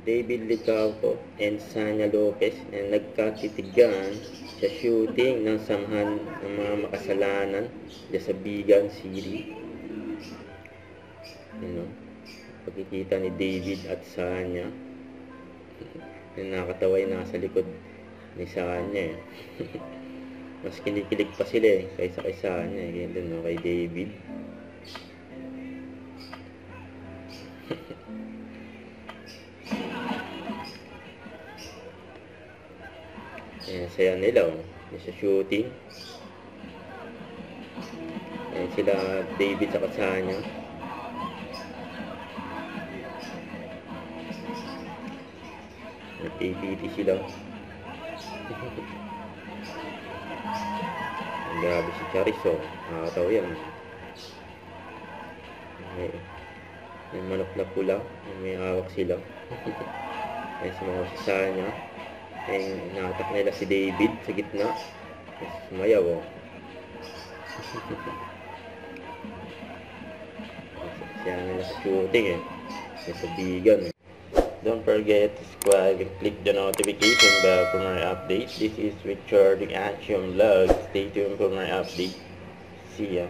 David Licauco and Sanya Lopez na nagkatitigan sa shooting ng samahan ng mga makasalanan sa Bigan City. Pagkikita ni David at Sanya na nakakatawa yung nasa likod ni Sanya mas kinikilig pa sila kaysa kay Sanya ganyan kay David. Ayan, saya nila sa shooting. Ayan sila David sa Sanya. Nag-ABT sila. Grabe si Charis nakakatawa yan. May manok na pula, may hawak sila. Ayan si mga Sanya. Ayan, nakatak nila si David sa gitna. Sumayaw siya nila sa shooting sa Bigan. Don't forget to subscribe and click the notification bell for more updates. This is Richard the Action Vlog. Stay tuned for more updates. See ya.